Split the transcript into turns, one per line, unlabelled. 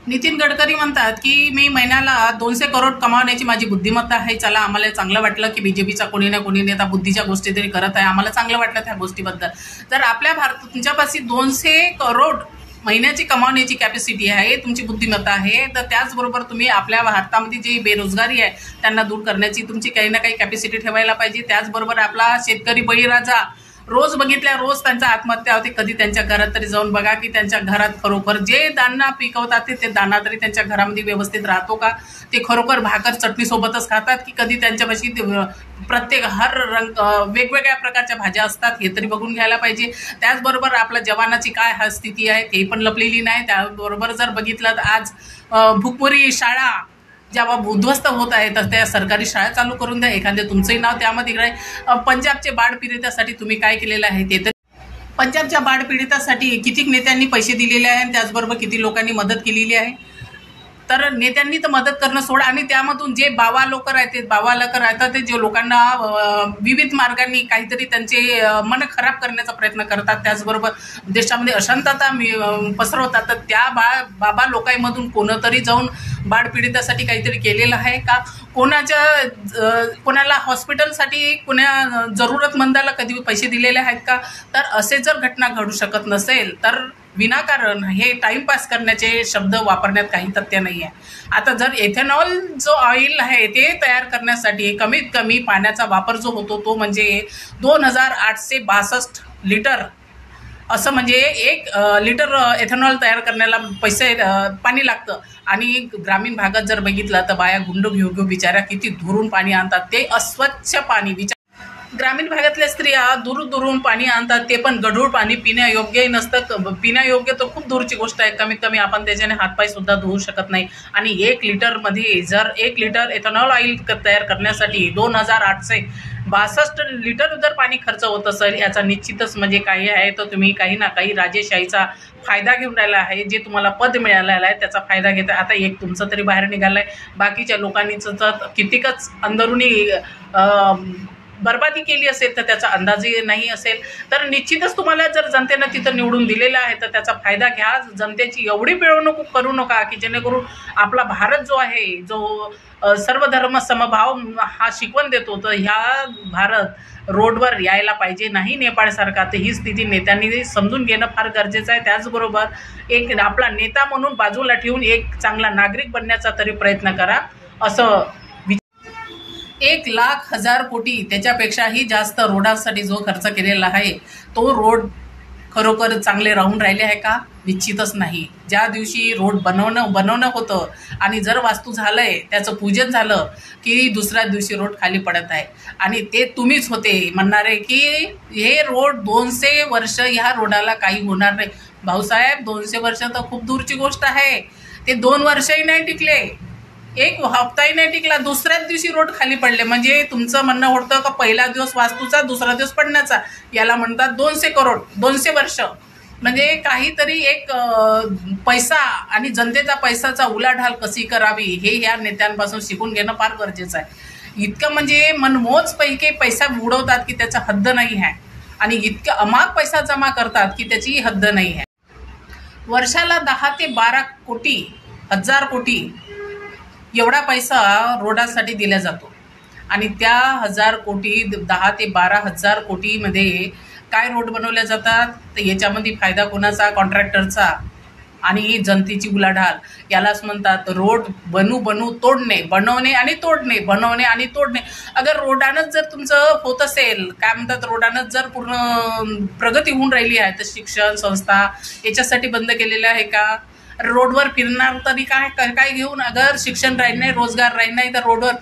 नितीन गडकरी म्हणतात की मी महिन्याला 200 करोड कमावण्याची माझी बुद्धिमत्ता आहे. चला, आम्हाला चांगलं वाटलं की बीजेपीचा कोणी ना कोणी नेता बुद्धीच्या गोष्टी तरी करत आहे. आम्हाला चांगलं वाटलं त्या गोष्टीबद्दल. जर आपल्या तुमच्यापाशी 200 करोड महिन्याची कमावण्याची कॅपॅसिटी आहे, तुमची बुद्धिमत्ता आहे, तर त्याचबरोबर तुम्ही आपल्या भारतामध्ये जी बेरोजगारी आहे त्यांना दूर करण्याची तुमची काही ना काही कॅपॅसिटी ठेवायला पाहिजे. त्याचबरोबर आपला शेतकरी बळीराजा रोज बघितल्या रोज त्यांचा आत्महत्या होते. कधी त्यांच्या घरात तरी जाऊन बघा की त्यांच्या घरात खरोखर जे दाणा पिकवतात ते दाणा तरी त्यांच्या घरामध्ये व्यवस्थित राहतो का? ते खरोखर भाकर चटणी सोबतच खातात की कधी त्यांच्यापाशी प्रत्येक हर रंग वेगवेगळ्या प्रकारच्या भाज्या असतात हे तरी बघून घ्यायला पाहिजे. त्याचबरोबर आपल्या जवानाची काय स्थिती आहे ते पण लपलेली नाही. त्याबरोबर जर बघितलं तर आज भुकपुरी शाळा जेव्हा उद्ध्वस्त होत आहे तर त्या सरकारी शाळा चालू करून द्या. एखादे तुमचंही नाव त्यामध्ये राहील. पंजाबचे बाढपीडितासाठी तुम्ही काय केलेलं आहे ते तर पंजाबच्या बाढपीडितासाठी किती नेत्यांनी पैसे दिलेले आहे, त्याचबरोबर किती लोकांनी मदत केलेली आहे. तर नेत्यांनी तर मदत करणं सोडा आणि त्यामधून जे बावा लोक राहतात ते जे लोकांना विविध मार्गांनी काहीतरी त्यांचे मन खराब करण्याचा प्रयत्न करतात, त्याचबरोबर देशामध्ये अशांतता पसरवतात. तर त्या बाबा लोकांमधून कोणतरी जाऊन बाढपीडितासाठी काहीतरी केलेलं आहे का? कोणाला हॉस्पिटलसाठी कोणा जरूरतमंदाला कधी पैसे दिलेले आहेत का? तर असे जर घटना घडू शकत नसेल तर विनाकारण हे टाइमपास करण्याचे शब्द वापरण्यात काही तथ्य नाही आहे. आता जर एथेनॉल जो ऑइल आहे ते तयार करण्यासाठी कमीत कमी पाण्याचा वापर जो होतो तो म्हणजे 2862 लिटर, असं म्हणजे 1 लिटर एथेनॉल तयार करण्याला पाणी लागतं. आणि ग्रामीण भागात जर बघितलं तर बाया गुंड घेऊ बिचाऱ्या किती दुरून पाणी आणतात, ते अस्वच्छ पाणी. ग्रामीण भागातल्या स्त्रिया दुरून पाणी आणतात, ते पण गढूळ पाणी पिण्यायोग्यही नसतं. पिण्यायोग्य तर खूप दूरची गोष्ट आहे, कमीत कमी आपण त्याच्याने हातपाय सुद्धा धुवू शकत नाही. आणि 1 लिटरमध्ये जर 1 लिटर एथेनॉल ऑइल तयार करण्यासाठी 2862 लिटर जर पाणी खर्च होत असेल, याचा निश्चितच म्हणजे काही आहे तर तुम्ही काही ना काही राजेशाहीचा फायदा घेऊन राहिला आहे. जे तुम्हाला पद मिळालेलं आहे त्याचा फायदा घेत आहे. आता एक तुमचं तरी बाहेर निघालं आहे, बाकीच्या लोकांनीच तर कितीकच अंदरुनी बर्बादी केली असेल तर त्याचा अंदाजही नाही असेल. तर निश्चितच तुम्हाला जर जनतेनं तिथं निवडून दिलेलं आहे तर त्याचा फायदा घ्या. जनतेची एवढी पिळवणूक करू नका की जेणेकरून आपला भारत जो आहे, जो सर्व धर्म समभाव हा शिकवण देतो, तर ह्या भारत रोडवर यायला पाहिजे नाही नेपाळसारखा. तर ही स्थिती नेत्यांनी समजून घेणं फार गरजेचं आहे. त्याचबरोबर एक आपला नेता म्हणून बाजूला ठेवून एक चांगला नागरिक बनण्याचा तरी प्रयत्न करा. असं 1,00,000 कोटी त्याच्यापेक्षाही जास्त रोडासाठी जो खर्च केलेला आहे तो रोड खरोखर चांगले राहून राहिले आहे का? निश्चितच नाही. ज्या दिवशी रोड बनवणं होतं आणि जर वास्तू झालंय, त्याचं पूजन झालं की दुसऱ्या दिवशी रोड खाली पडत आहे. आणि ते तुम्हीच होते म्हणणारे की हे रोड 200 वर्ष ह्या रोडाला काही होणार नाही. भाऊसाहेब, 200 वर्ष तर खूप दूरची गोष्ट आहे. ते 2 वर्षही नाही टिकले, 1 हप्ताही नाही टिकला, दुसऱ्याच दिवशी रोड खाली पडले. म्हणजे तुमचं म्हणणं होतं का पहिला दिवस वास्तूचा, दुसरा दिवस पडण्याचा. याला म्हणतात 200 करोड, 200 वर्ष. म्हणजे काहीतरी एक पैसा आणि जनतेचा पैसाचा उलाढाल कशी करावी हे या नेत्यांपासून शिकून घेणं फार गरजेचं आहे. इतकं म्हणजे मनमोज पैकी पैसा उडवतात की त्याचा हद्द नाही आहे आणि इतकं अमाप पैसा जमा करतात की त्याची हद्द नाही आहे. वर्षाला 10 ते 12 कोटी, 1000 कोटी एवढा पैसा रोडासाठी दिला जातो. आणि त्या 1000 कोटी, 10 ते 12,000 कोटीमध्ये काय रोड बनवल्या जातात? तर याच्यामध्ये फायदा कोणाचा? कॉन्ट्रॅक्टरचा आणि जनतेची उलाढाल. यालाच म्हणतात रोड तोडणे, बनवणे आणि तोडणे, बनवणे आणि तोडणे. अगर रोडानंच जर तुमचं होत असेल, काय म्हणतात, रोडानंच जर पूर्ण प्रगती होऊन राहिली आहे तर शिक्षण संस्था याच्यासाठी बंद केलेलं आहे का? रोडवर फिरणार तरी काय घेऊन? अगर शिक्षण राहील नाही, रोजगार राहील नाही तर रोडवर